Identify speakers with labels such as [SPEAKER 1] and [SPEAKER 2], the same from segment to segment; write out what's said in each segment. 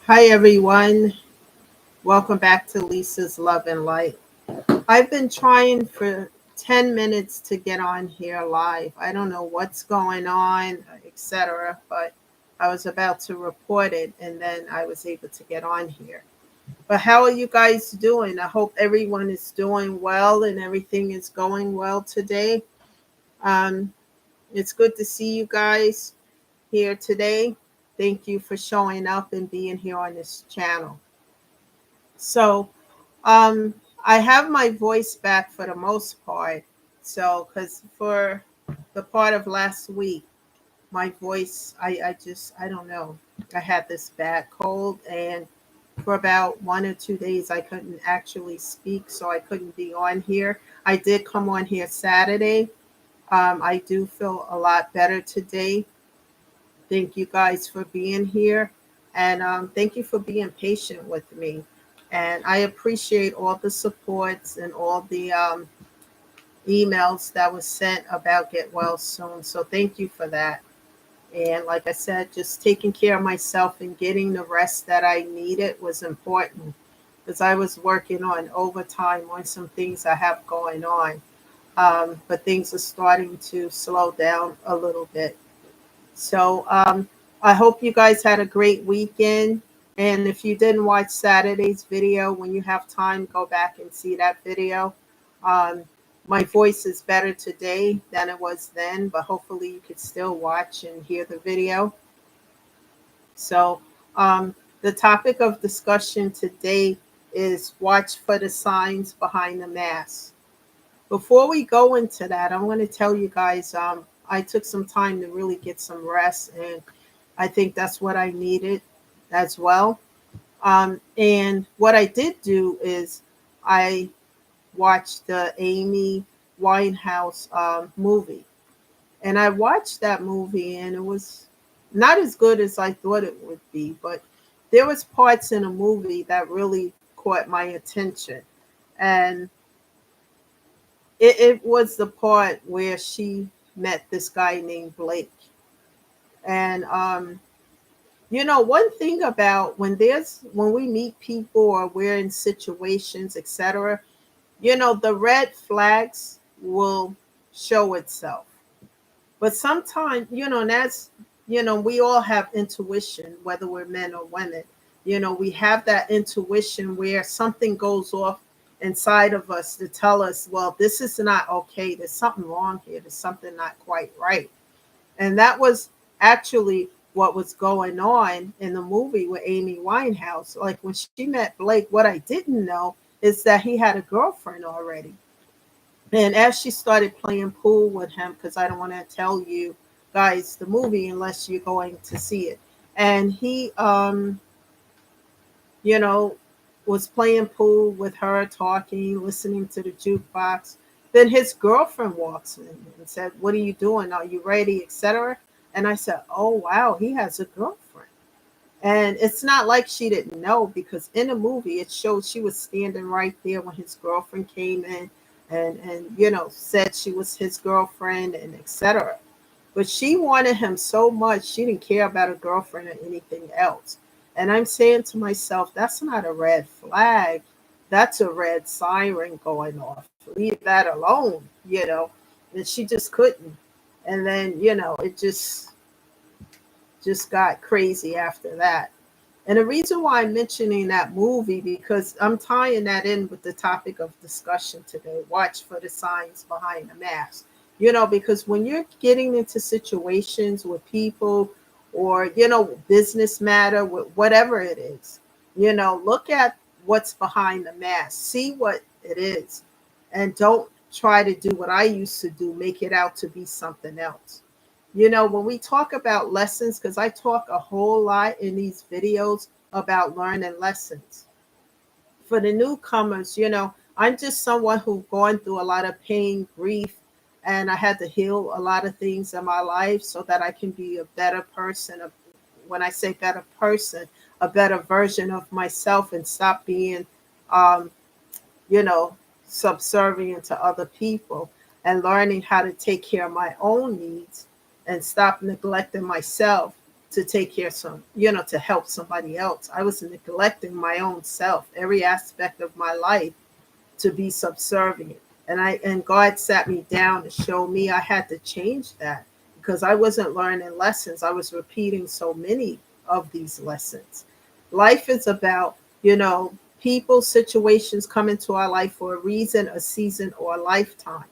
[SPEAKER 1] Hi, everyone. Welcome back to Lisa's Love and Light. I've been trying for 10 minutes to get on here live. I don't know what's going on, etc., but I was about to report it and then I was able to get on here. But how are you guys doing? I hope everyone is doing well and everything is going well today. Um, it's good to see you guys here today. Thank you for showing up and being here on this channel. So, I have my voice back for the most part. So, because for the part of last week, my voice, I don't know. I had this bad cold, and for about 1 or 2 days, I couldn't actually speak, so I couldn't be on here. I did come on here Saturday. I do feel a lot better today. Thank you guys for being here. And thank you for being patient with me. And I appreciate all the supports and all the emails that was sent about Get Well Soon. So thank you for that. And like I said, just taking care of myself and getting the rest that I needed was important because I was working on overtime on some things I have going on. But things are starting to slow down a little bit. So I hope you guys had a great weekend. And if you didn't watch Saturday's video, when you have time, go back and see that video. Um, my voice is better today than it was then, but hopefully you could still watch and hear the video. So the topic of discussion today is watch for the signs behind the mask. Before we go into that, I want to tell you guys I took some time to really get some rest, and I think that's what I needed as well. And what I did do is I watched the Amy Winehouse movie, and I watched that movie, and it was not as good as I thought it would be, but there was parts in the movie that really caught my attention, and it was the part where she met this guy named Blake. And one thing about when we meet people or we're in situations, etc., the red flags will show itself. But sometimes, and that's, we all have intuition, whether we're men or women. We have that intuition where something goes off inside of us to tell us, well, this is not okay. There's something wrong here. There's something not quite right. And that was actually what was going on in the movie with Amy Winehouse. Like when she met Blake, what I didn't know is that he had a girlfriend already. And as she started playing pool with him, because I don't want to tell you guys the movie unless you're going to see it. And he, you know, was playing pool with her, talking, listening to the jukebox. Then his girlfriend walks in and said, "What are you doing? Are you ready?" etc. And I said, "Oh wow, he has a girlfriend." And it's not like she didn't know because in the movie it showed she was standing right there when his girlfriend came in and said she was his girlfriend and etc. But she wanted him so much she didn't care about a girlfriend or anything else. And I'm saying to myself, that's not a red flag. That's a red siren going off. Leave that alone. And she just couldn't. And then, it just got crazy after that. And the reason why I'm mentioning that movie, because I'm tying that in with the topic of discussion today. Watch for the signs behind the mask. Because when you're getting into situations with people or, business matter, whatever it is, look at what's behind the mask. See what it is. And don't try to do what I used to do, make it out to be something else. When we talk about lessons, because I talk a whole lot in these videos about learning lessons. For the newcomers, I'm just someone who's gone through a lot of pain, grief, and I had to heal a lot of things in my life so that I can be a better person. When I say better person, a better version of myself and stop being, um, you know, subservient to other people and learning how to take care of my own needs and stop neglecting myself. to take care of to help somebody else. I was neglecting my own self, every aspect of my life, to be subservient. And God sat me down to show me I had to change that, because I wasn't learning lessons. I was repeating so many of these lessons. Life is about, people, situations come into our life for a reason, a season, or a lifetime,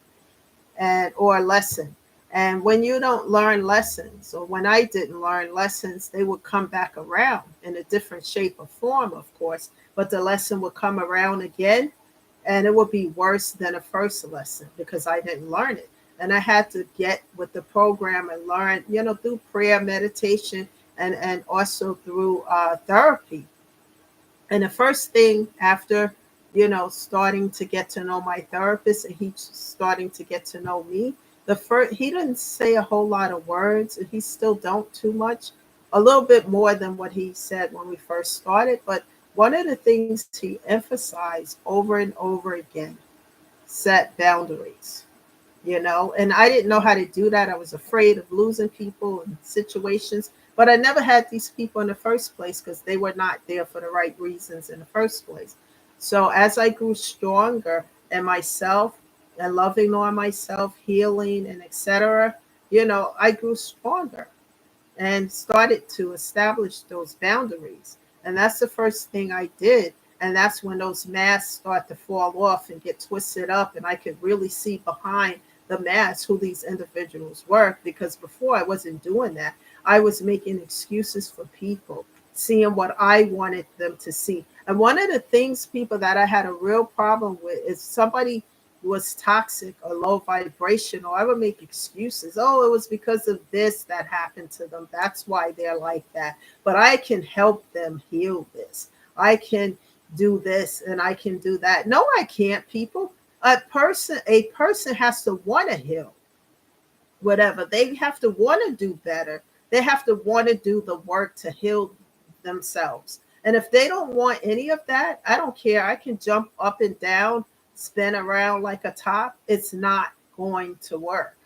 [SPEAKER 1] and or a lesson. And when you don't learn lessons, or when I didn't learn lessons, they would come back around in a different shape or form, of course, but the lesson would come around again, and it would be worse than a first lesson because I didn't learn it. And I had to get with the program and learn, through prayer, meditation, and also through therapy. And the first thing after, starting to get to know my therapist, and he starting to get to know me, the first, he didn't say a whole lot of words, and he still don't too much, a little bit more than what he said when we first started. But one of the things he emphasized over and over again, set boundaries, and I didn't know how to do that. I was afraid of losing people and situations, but I never had these people in the first place because they were not there for the right reasons in the first place. So as I grew stronger in myself and loving on myself, healing, and etc., I grew stronger and started to establish those boundaries. And that's the first thing I did. And that's when those masks start to fall off and get twisted up. And I could really see behind the mask who these individuals were. Because before I wasn't doing that, I was making excuses for people, seeing what I wanted them to see. And one of the things, people, that I had a real problem with is somebody was toxic or low vibration, or I would make excuses. Oh, it was because of this that happened to them. That's why they're like that. But I can help them heal this. I can do this and I can do that. No, I can't, people. A person has to want to heal whatever. They have to want to do better. They have to want to do the work to heal themselves. And if they don't want any of that, I don't care. I can jump up and down, spin around like a top. It's not going to work,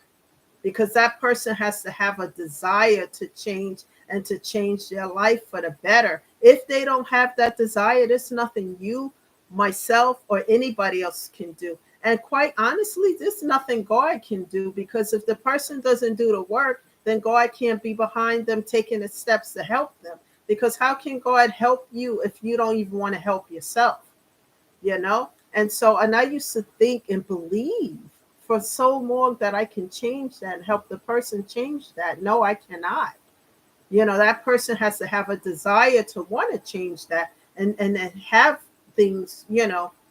[SPEAKER 1] because that person has to have a desire to change and to change their life for the better. If they don't have that desire, there's nothing you, myself, or anybody else can do. And quite honestly, there's nothing God can do, because if the person doesn't do the work, then God can't be behind them taking the steps to help them. Because how can God help you if you don't even want to help yourself? And so, and I used to think and believe for so long that I can change that and help the person change that. No, I cannot. That person has to have a desire to want to change that, and have things,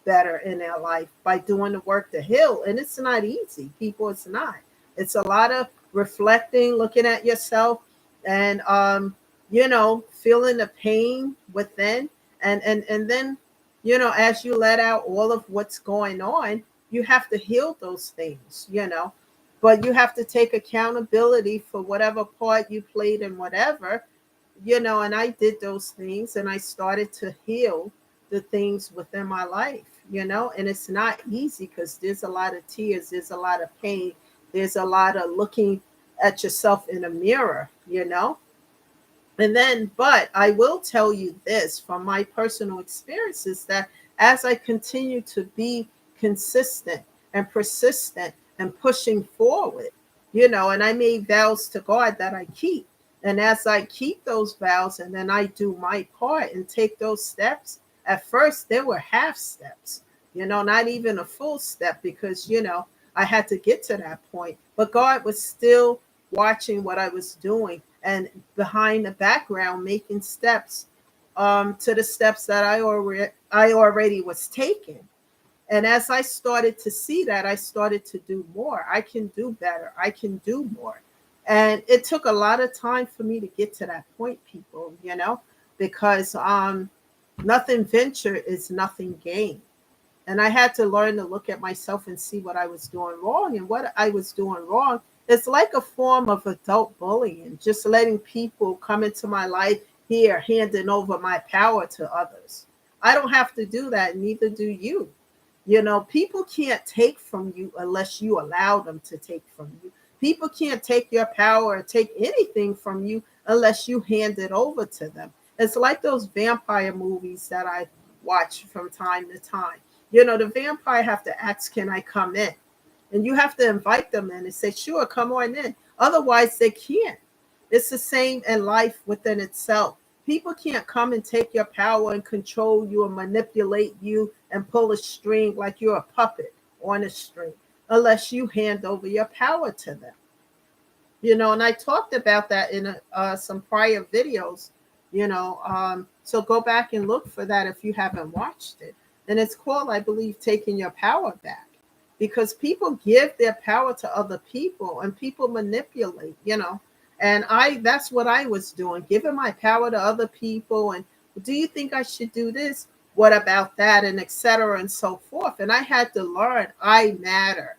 [SPEAKER 1] better in their life by doing the work to heal. And it's not easy, people. It's not. It's a lot of reflecting, looking at yourself, and feeling the pain within, and then, as you let out all of what's going on, you have to heal those things. But you have to take accountability for whatever part you played in whatever. And I did those things, and I started to heal the things within my life. And it's not easy, because there's a lot of tears, there's a lot of pain, there's a lot of looking at yourself in a mirror. And then, but I will tell you this from my personal experiences, that as I continue to be consistent and persistent and pushing forward, and I made vows to God that I keep. And as I keep those vows, and then I do my part and take those steps, at first there were half steps, not even a full step, because, I had to get to that point. But God was still watching what I was doing, and behind the background making steps to the steps that I already was taking. And as I started to see that, I started to do more. I can do better. I can do more. And it took a lot of time for me to get to that point, people, because nothing venture is nothing gain. And I had to learn to look at myself and see what I was doing wrong. And what I was doing wrong, it's like a form of adult bullying, just letting people come into my life here, handing over my power to others. I don't have to do that, neither do you. People can't take from you unless you allow them to take from you. People can't take your power or take anything from you unless you hand it over to them. It's like those vampire movies that I watch from time to time. The vampire have to ask, can I come in? And you have to invite them in and say, sure, come on in. Otherwise, they can't. It's the same in life within itself. People can't come and take your power and control you and manipulate you and pull a string like you're a puppet on a string unless you hand over your power to them. And I talked about that in some prior videos. So go back and look for that if you haven't watched it. And it's called, I believe, Taking Your Power Back, because people give their power to other people and people manipulate. And that's what I was doing, giving my power to other people. And do you think I should do this? What about that? And etc. and so forth. And I had to learn I matter,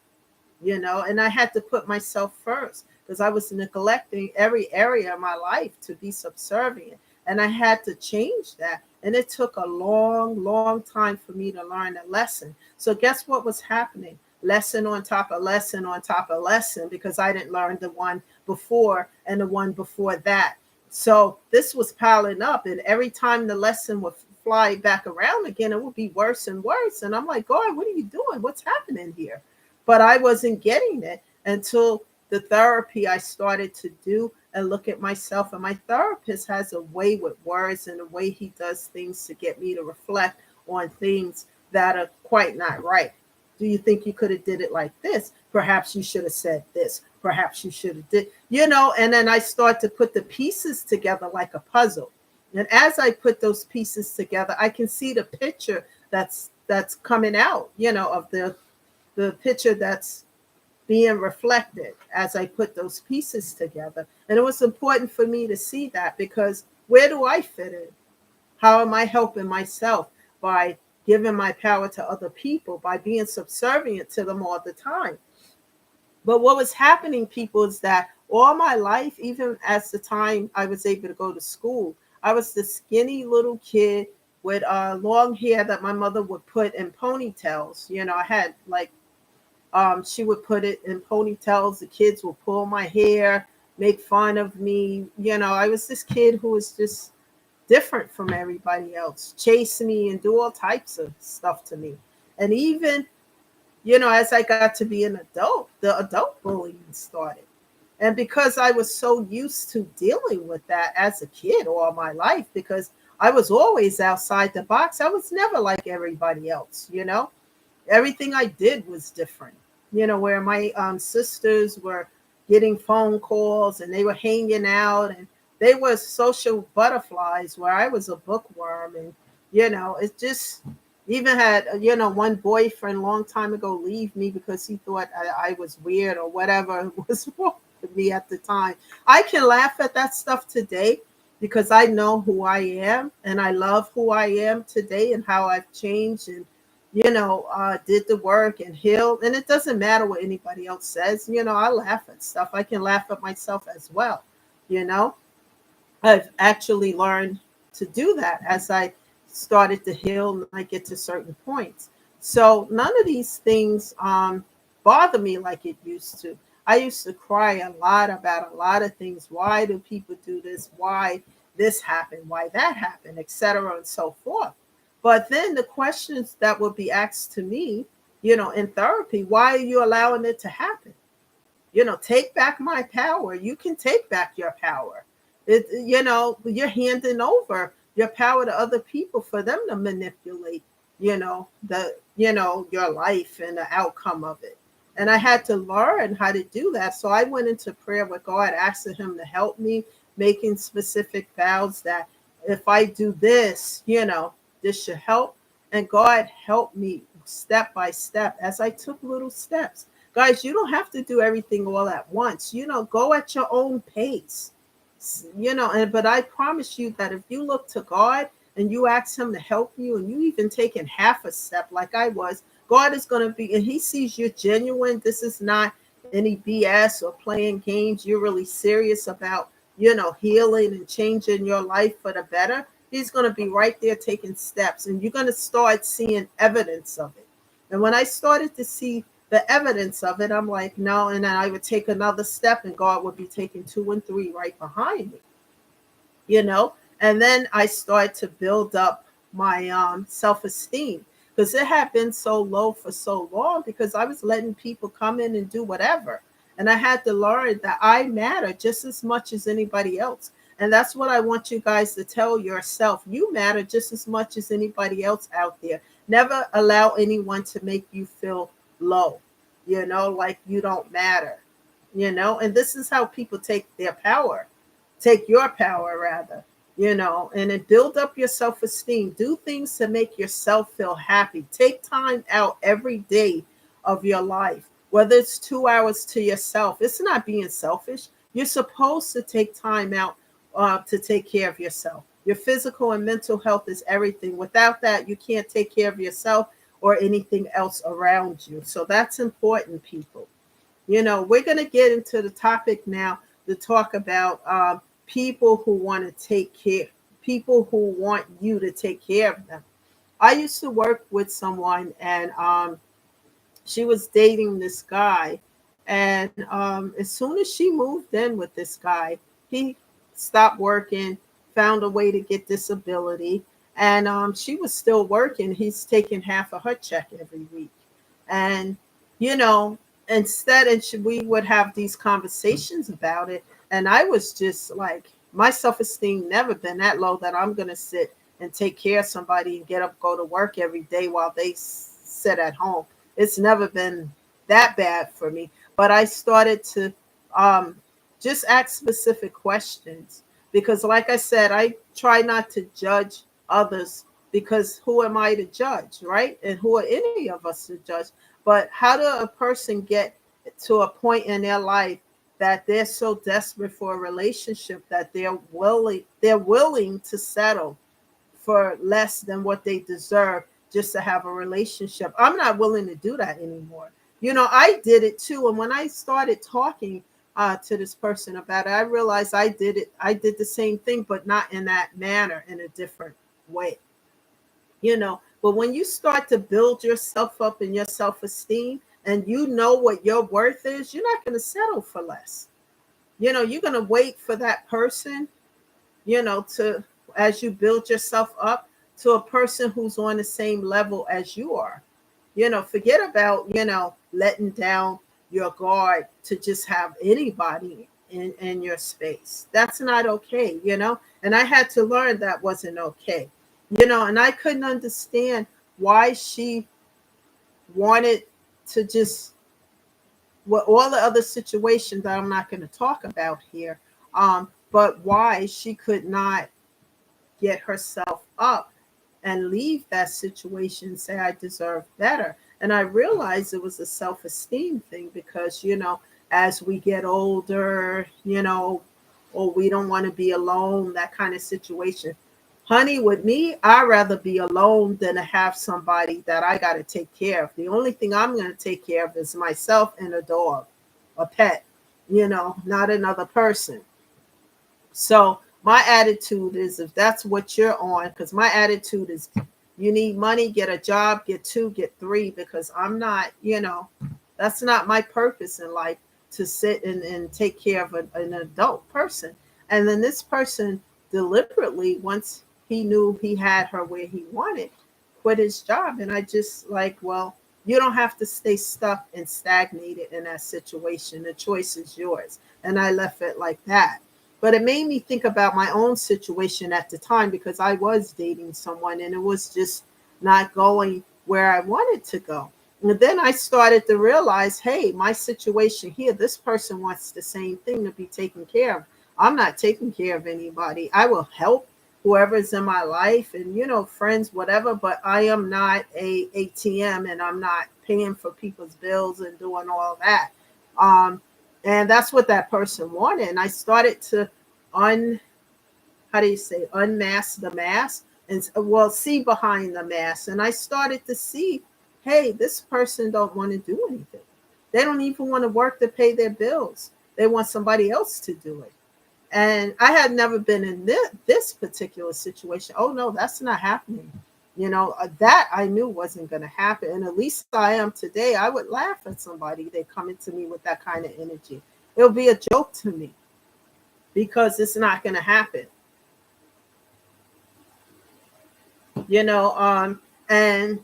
[SPEAKER 1] and I had to put myself first because I was neglecting every area of my life to be subservient. And I had to change that. And it took a long, long time for me to learn a lesson. So guess what was happening? Lesson on top of lesson on top of lesson, because I didn't learn the one before and the one before that. So this was piling up. And every time the lesson would fly back around again, it would be worse and worse. And I'm like, God, what are you doing? What's happening here? But I wasn't getting it until the therapy I started to do and look at myself. And my therapist has a way with words and a way he does things to get me to reflect on things that are quite not right. Do you think you could have did it like this? Perhaps you should have said this. Perhaps you should have and then I start to put the pieces together like a puzzle. And as I put those pieces together, I can see the picture that's coming out, of the picture that's being reflected as I put those pieces together. And it was important for me to see that, because where do I fit in? How am I helping myself? By giving my power to other people, by being subservient to them all the time. But what was happening, people, is that all my life, even as the time I was able to go to school, I was the skinny little kid with long hair that my mother would put in ponytails. I had she would put it in ponytails. The kids would pull my hair, make fun of me. I was this kid who was just different from everybody else, chase me and do all types of stuff to me. And even, as I got to be an adult, the adult bullying started. And because I was so used to dealing with that as a kid all my life, because I was always outside the box, I was never like everybody else. Everything I did was different. Where my sisters were getting phone calls and they were hanging out and they were social butterflies, where I was a bookworm. And it just even had one boyfriend a long time ago leave me because he thought I was weird or whatever was wrong with me at the time. I can laugh at that stuff today because I know who I am and I love who I am today and how I've changed and did the work and healed. And it doesn't matter what anybody else says. I laugh at stuff. I can laugh at myself as well. I've actually learned to do that as I started to heal and I get to certain points. So none of these things bother me like it used to. I used to cry a lot about a lot of things. Why do people do this? Why this happened? Why that happened? Etc. and so forth. But then the questions that would be asked to me, in therapy, why are you allowing it to happen? Take back my power. You can take back your power. You're handing over your power to other people for them to manipulate, your life and the outcome of it. And I had to learn how to do that. So I went into prayer with God, asking him to help me, making specific vows that if I do this, this should help. And God helped me step by step as I took little steps. Guys, you don't have to do everything all at once. Go at your own pace. But I promise you that if you look to God and you ask him to help you and you even taking half a step like I was, God is going to be, and he sees you're genuine. This is not any BS or playing games. You're really serious about, healing and changing your life for the better. He's going to be right there taking steps and you're going to start seeing evidence of it. And when I started to see the evidence of it, I'm like, no. And then I would take another step and God would be taking 2 and 3 right behind me. you know. And then I started to build up my self-esteem, because it had been so low for so long because I was letting people come in and do whatever. And I had to learn that I matter just as much as anybody else. And that's what I want you guys to tell yourself. You matter just as much as anybody else out there. Never allow anyone to make you feel low, like you don't matter, and this is how people take their power, take your power rather, and then build up your self-esteem. Do things to make yourself feel happy. Take time out every day of your life, whether it's 2 hours to yourself. It's not being selfish. You're supposed to take time out to take care of yourself. Your physical and mental health is everything. Without that, you can't take care of yourself or anything else around you. So that's important, people. We're going to get into the topic now to talk about people who want to take care, people who want you to take care of them. I used to work with someone, and she was dating this guy. And as soon as she moved in with this guy, he stopped working, found a way to get disability. And she was still working. He's taking half of her check every week. And, you know, instead, we would have these conversations about it. And I was just like, my self-esteem never been that low that I'm going to sit and take care of somebody and get up, go to work every day while they sit at home. It's never been that bad for me. But I started to um, just ask specific questions because, like I said, I try not to judge others, because who am I to judge, right? And who are any of us to judge? But how do a person get to a point in their life that they're so desperate for a relationship that they're willing to settle for less than what they deserve just to have a relationship? I'm not willing to do that anymore. I did it too. And when I started talking to this person about it, I realized I did it. I did the same thing, but not in that manner, in a different way. But when you start to build yourself up in your self-esteem and you know what your worth is, you're not going to settle for less. You're going to wait for that person, to, as you build yourself up to a person who's on the same level as you are. Forget about, letting down your guard to just have anybody in your space. That's not okay. And I had to learn that wasn't okay. And I couldn't understand why she wanted to just, well, all the other situations that I'm not going to talk about here, but why she could not get herself up and leave that situation, say I deserve better. And I realized it was a self-esteem thing because, as we get older, or we don't want to be alone, that kind of situation. Honey, with me, I'd rather be alone than to have somebody that I got to take care of. The only thing I'm going to take care of is myself and a dog, a pet, not another person. So my attitude is, if that's what you're on, because my attitude is, you need money, get a job, get two, get three, because I'm not, that's not my purpose in life, to sit and take care of an adult person. And then this person deliberately, once he knew he had her where he wanted, quit his job. And I just like, well, you don't have to stay stuck and stagnated in that situation. The choice is yours. And I left it like that. But it made me think about my own situation at the time, because I was dating someone and it was just not going where I wanted to go. And then I started to realize, hey, my situation here, this person wants the same thing, to be taken care of. I'm not taking care of anybody. I will help whoever's in my life and, friends, whatever, but I am not a ATM, and I'm not paying for people's bills and doing all that. And that's what that person wanted. And I started to unmask the mask, and, well, see behind the mask. And I started to see, hey, this person don't want to do anything. They don't even want to work to pay their bills. They want somebody else to do it. And I had never been in this particular situation. Oh no, that's not happening. That I knew wasn't going to happen. And at least I am today. I would laugh at somebody. They come into me with that kind of energy. It'll be a joke to me, because it's not going to happen. And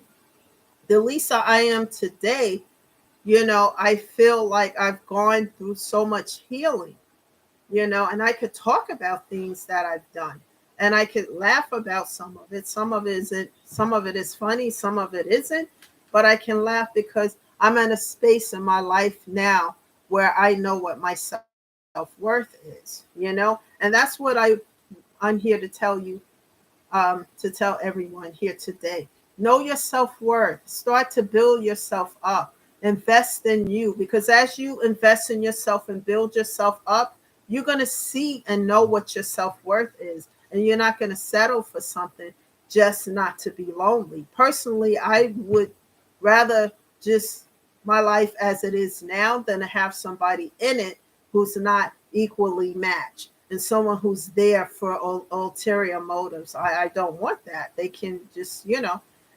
[SPEAKER 1] the Lisa I am today, I feel like I've gone through so much healing, and I could talk about things that I've done, and I could laugh about some of it. Some of it isn't, some of it is funny, some of it isn't, but I can laugh because I'm in a space in my life now where I know what my self-worth is. And that's what I'm here to tell you, to tell everyone here today. Know your self worth. Start to build yourself up. Invest in you, because as you invest in yourself and build yourself up, you're going to see and know what your self worth is. And you're not going to settle for something just not to be lonely. Personally, I would rather just my life as it is now than to have somebody in it who's not equally matched and someone who's there for ulterior motives. I don't want that. They can just.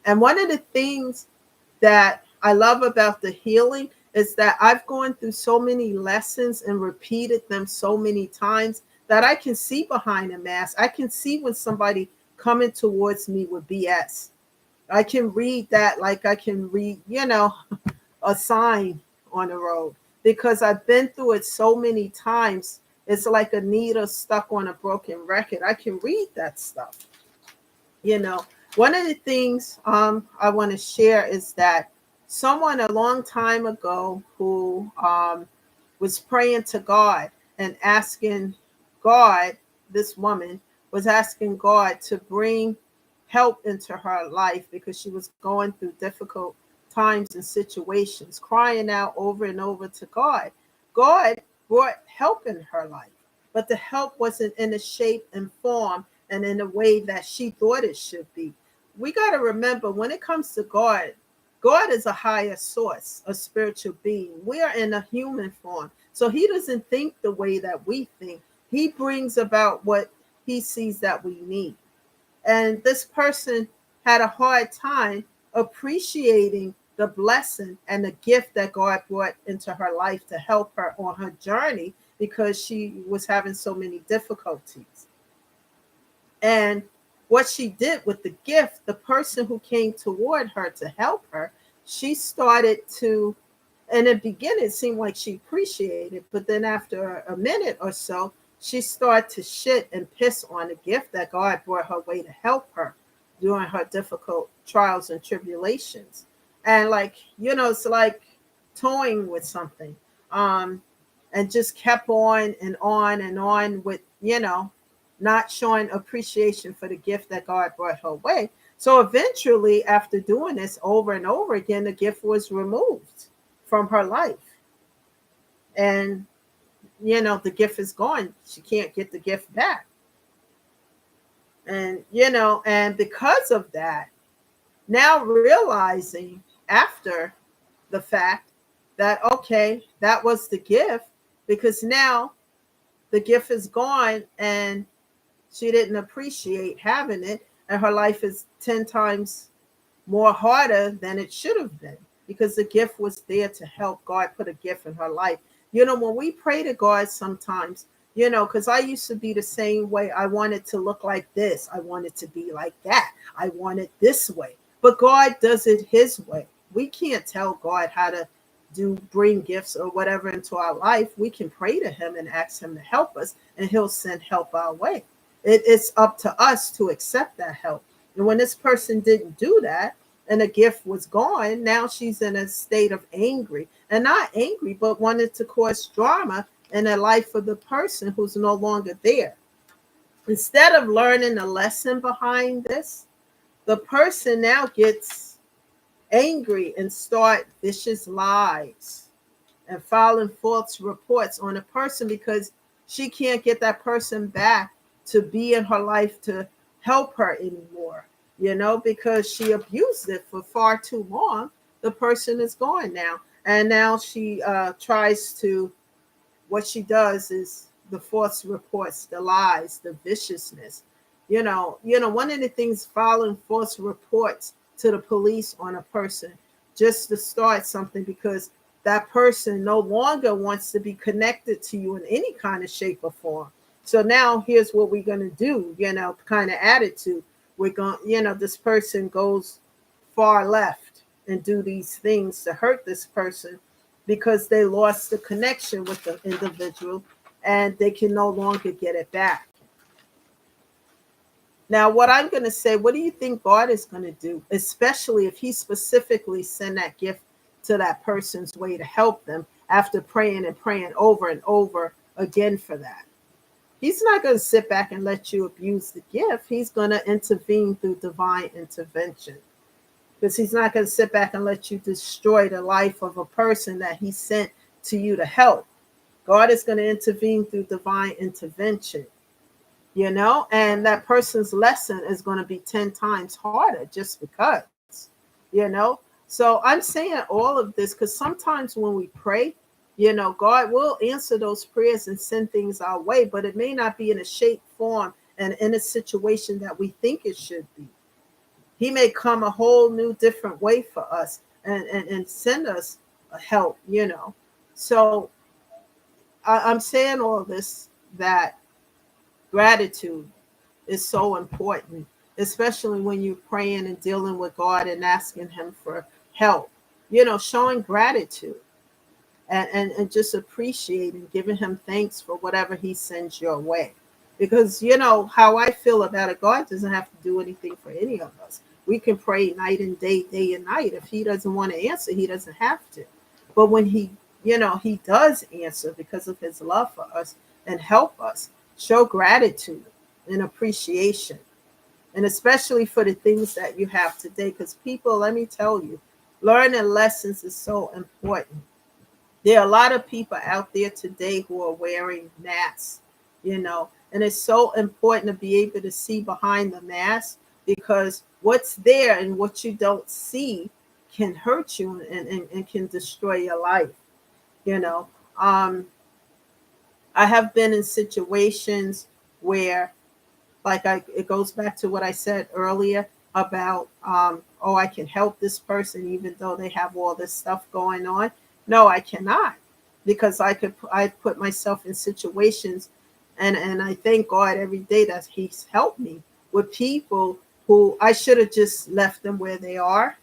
[SPEAKER 1] And one of the things that I love about the healing is that I've gone through so many lessons and repeated them so many times that I can see behind a mask. I can see when somebody coming towards me with BS. I can read that like I can read, a sign on the road, because I've been through it so many times. It's like a needle stuck on a broken record. I can read that stuff. You know, One of the things I want to share is that someone a long time ago who was praying to God and asking God, this woman was asking God to bring help into her life because she was going through difficult times and situations, crying out over and over to God. God brought help in her life, but the help wasn't in the shape and form and in the way that she thought it should be. We got to remember, when it comes to God, God is a higher source, a spiritual being. We are in a human form. So he doesn't think the way that we think. He brings about what he sees that we need. And this person had a hard time appreciating the blessing and the gift that God brought into her life to help her on her journey, because she was having so many difficulties. And what she did with the gift, the person who came toward her to help her, she started to, in the beginning, it seemed like she appreciated it, but then after a minute or so, she started to shit and piss on the gift that God brought her way to help her during her difficult trials and tribulations. And it's like toying with something. Um, and just kept on and on with, not showing appreciation for the gift that God brought her way. So eventually, after doing this over and over again, the gift was removed from her life. And, the gift is gone. She can't get the gift back. And because of that, now realizing after the fact that, okay, that was the gift, because now the gift is gone and she didn't appreciate having it, and her life is 10 times more harder than it should have been, because the gift was there to help. God put a gift in her life. When we pray to God sometimes, because I used to be the same way. I wanted to look like this. I wanted to be like that. I want it this way. But God does it his way. We can't tell God how to bring gifts or whatever into our life. We can pray to him and ask him to help us, and he'll send help our way. It's up to us to accept that help. And when this person didn't do that and the gift was gone, now she's in a state of angry, and not angry, but wanted to cause drama in the life of the person who's no longer there. Instead of learning the lesson behind this, the person now gets angry and start vicious lies and filing false reports on a person, because she can't get that person back to be in her life to help her anymore, because she abused it for far too long. The person is gone now. And now she tries to, what she does is the false reports, the lies, the viciousness. One of the things, filing false reports to the police on a person just to start something, because that person no longer wants to be connected to you in any kind of shape or form. So now here's what we're going to do, kind of attitude. we're going, this person goes far left and do these things to hurt this person because they lost the connection with the individual and they can no longer get it back. Now, what I'm going to say, what do you think God is going to do, especially if he specifically send that gift to that person's way to help them after praying and praying over and over again for that? He's not going to sit back and let you abuse the gift. He's going to intervene through divine intervention, because he's not going to sit back and let you destroy the life of a person that he sent to you to help. God is going to intervene through divine intervention, and that person's lesson is going to be 10 times harder just because, you know. So I'm saying all of this because sometimes when we pray, God will answer those prayers and send things our way, but it may not be in a shape, form, and in a situation that we think it should be. He may come a whole new different way for us and send us help, So I'm saying all this, that gratitude is so important, especially when you're praying and dealing with God and asking him for help, showing gratitude and just appreciating, giving him thanks for whatever he sends your way. Because, how I feel about it, God doesn't have to do anything for any of us. We can pray night and day, day and night. If he doesn't want to answer, he doesn't have to. But when he does answer because of his love for us and help us, show gratitude and appreciation. And especially for the things that you have today. Because people, let me tell you, learning lessons is so important. There are a lot of people out there today who are wearing masks, and it's so important to be able to see behind the mask, because what's there and what you don't see can hurt you and can destroy your life. you know um I have been in situations where, like, it goes back to what I said earlier about, oh, I can help this person even though they have all this stuff going on. No, I cannot, because I put myself in situations, and I thank God every day that he's helped me with people who I should have just left them where they are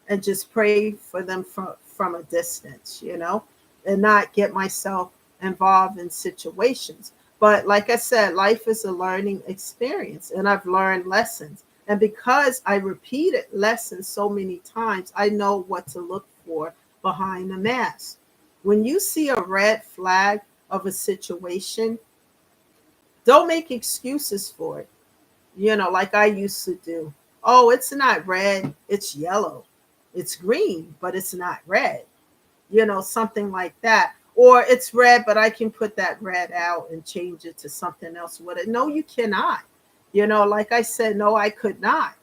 [SPEAKER 1] and just pray for them from a distance, and not get myself involved in situations. But like I said, life is a learning experience, and I've learned lessons. And because I repeated lessons so many times, I know what to look for behind the mask. When you see a red flag of a situation, don't make excuses for it, like I used to do. Oh, it's not red, it's yellow. It's green, but it's not red, something like that. Or it's red, but I can put that red out and change it to something else with it. No, you cannot. Like I said, no, I could not.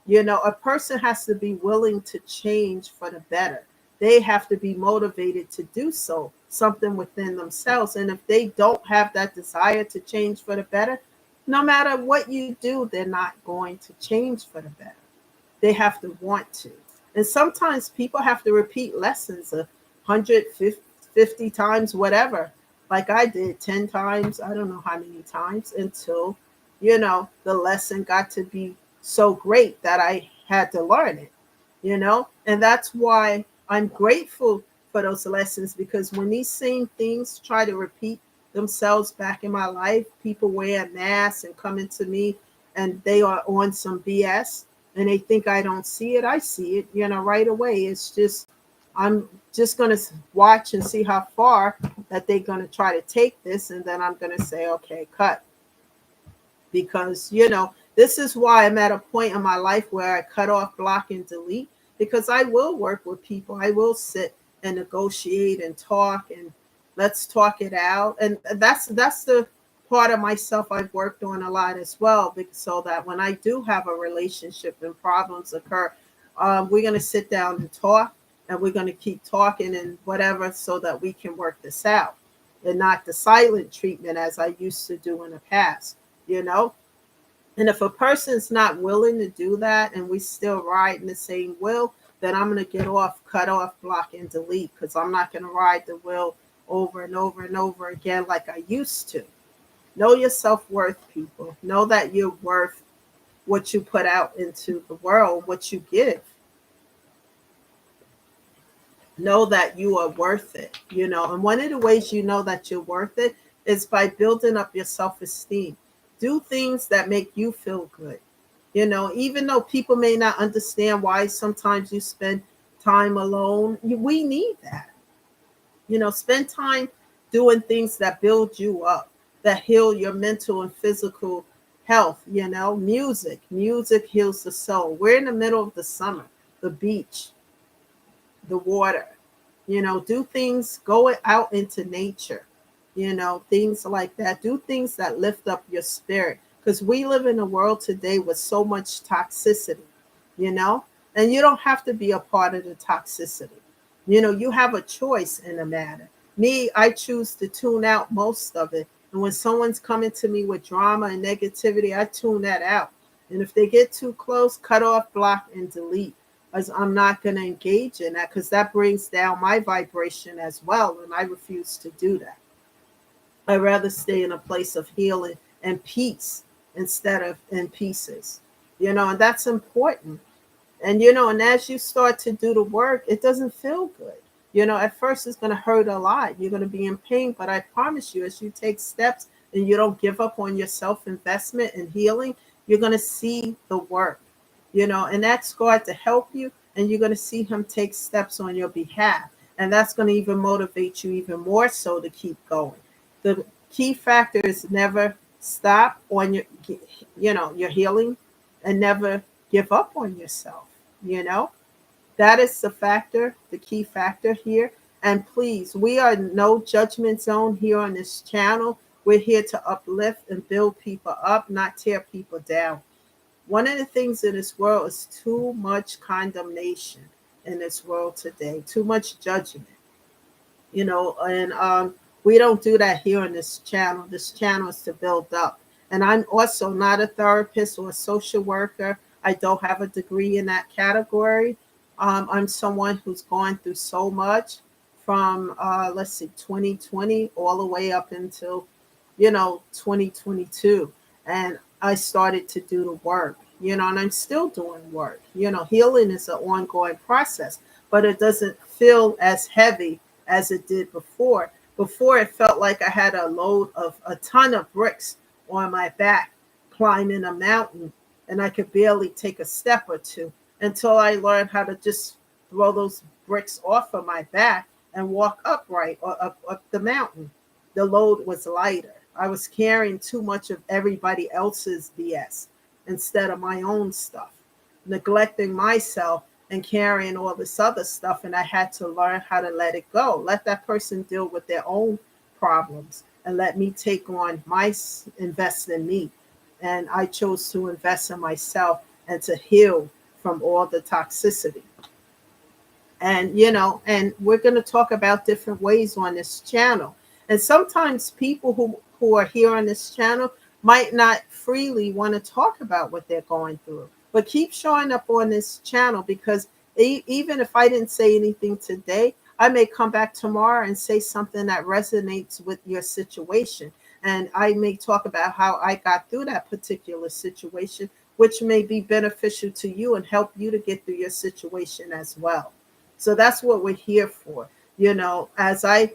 [SPEAKER 1] A person has to be willing to change for the better. They have to be motivated to do so, something within themselves. And if they don't have that desire to change for the better, no matter what you do, they're not going to change for the better. They have to want to. And sometimes people have to repeat lessons 150 times, whatever, like I did 10 times, I don't know how many times, until, the lesson got to be so great that I had to learn it, and that's why I'm grateful for those lessons, because when these same things try to repeat themselves back in my life, people wear masks and coming to me and they are on some BS and they think I don't see it. I see it, right away. It's just, I'm just going to watch and see how far that they're going to try to take this. And then I'm going to say, okay, cut. Because, this is why I'm at a point in my life where I cut off, block, and delete, because I will work with people. I will sit and negotiate and talk, and let's talk it out. And that's the part of myself I've worked on a lot as well, so that when I do have a relationship and problems occur, we're going to sit down and talk, and we're going to keep talking and whatever, so that we can work this out, and not the silent treatment as I used to do in the past, And if a person's not willing to do that and we still ride in the same wheel, then I'm going to get off, cut off, block, and delete, because I'm not going to ride the wheel over and over and over again like I used to. Know your self-worth, people. Know that you're worth, what you put out into the world, what you give. Know that you are worth it, and one of the ways you know that you're worth it is by building up your self-esteem. Do things that make you feel good, even though people may not understand why sometimes you spend time alone. We need that. Spend time doing things that build you up, that heal your mental and physical health. Music heals the soul. We're in the middle of the summer. The beach, the water, do things, go out into nature, things like that. Do things that lift up your spirit, because we live in a world today with so much toxicity, you know and you don't have to be a part of the toxicity. You have a choice in the matter. Me, I choose to tune out most of it, and when someone's coming to me with drama and negativity, I tune that out. And if they get too close, cut off, block, and delete, as I'm not going to engage in that, because that brings down my vibration as well, and I refuse to do that. I'd rather stay in a place of healing and peace instead of in pieces, and that's important. And as you start to do the work, it doesn't feel good. At first it's going to hurt a lot. You're going to be in pain, but I promise you, as you take steps and you don't give up on your self-investment and healing, you're going to see the work, and ask God to help you, and you're going to see him take steps on your behalf. And that's going to even motivate you even more so to keep going. The key factor is never stop on your healing, and never give up on yourself. You know, that is the key factor here. And please, we are no judgment zone here on this channel. We're here to uplift and build people up, not tear people down. One of the things in this world is too much condemnation in this world today, too much judgment, and we don't do that here on this channel. This channel is to build up. And I'm also not a therapist or a social worker. I don't have a degree in that category. I'm someone who's gone through so much from, 2020 all the way up until, 2022. And I started to do the work, and I'm still doing work. Healing is an ongoing process, but it doesn't feel as heavy as it did before. Before, it felt like I had a ton of bricks on my back climbing a mountain, and I could barely take a step or two, until I learned how to just throw those bricks off of my back and walk upright or up the mountain. The load was lighter. I was carrying too much of everybody else's BS instead of my own stuff, neglecting myself and carrying all this other stuff. And I had to learn how to let it go. Let that person deal with their own problems, and let me take on invest in me. And I chose to invest in myself and to heal from all the toxicity. And we're going to talk about different ways on this channel. And sometimes people who are here on this channel might not freely want to talk about what they're going through, but keep showing up on this channel, because even if I didn't say anything today, I may come back tomorrow and say something that resonates with your situation. And I may talk about how I got through that particular situation, which may be beneficial to you and help you to get through your situation as well. So that's what we're here for. As I,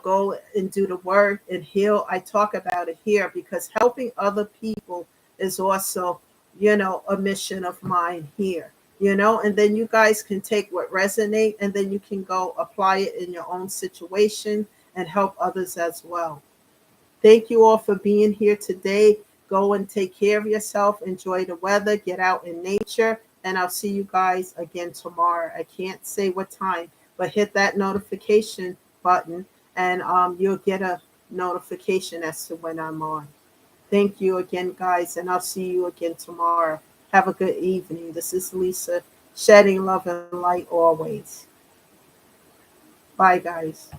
[SPEAKER 1] go and do the work and heal, I talk about it here, because helping other people is also, a mission of mine here. And then you guys can take what resonate, and then you can go apply it in your own situation and help others as well. Thank you all for being here today. Go and take care of yourself. Enjoy the weather. Get out in nature. And I'll see you guys again tomorrow. I can't say what time, but hit that notification button, and you'll get a notification as to when I'm on. Thank you again, guys, and I'll see you again tomorrow. Have a good evening. This is Lisa, shedding love and light always. Bye, guys.